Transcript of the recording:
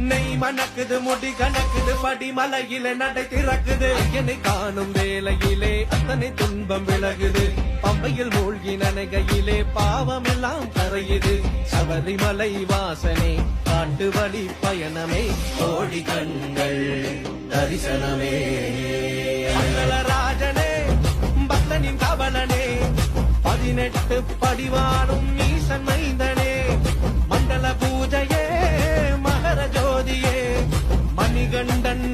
நெய் மணக்குது முடி கணக்குது படிமலையிலே நடை திறக்குது என்னை காணும் வேளையிலே அத்தனை துன்பம் விலகுது பம்பையில் மூழ்கி நனைகையிலே பாவம் எல்லாம் கரையுது சபரிமலை வாசனே காட்டு வழி பயணமே கோடி கண்கள் தரிசனமே ராஜனே பக்தனின் கவலனே 18 படிவாரும் ஈசன் மைந்தனே மண்டல பூஜையே மகர ஜோதியே மணிகண்டன்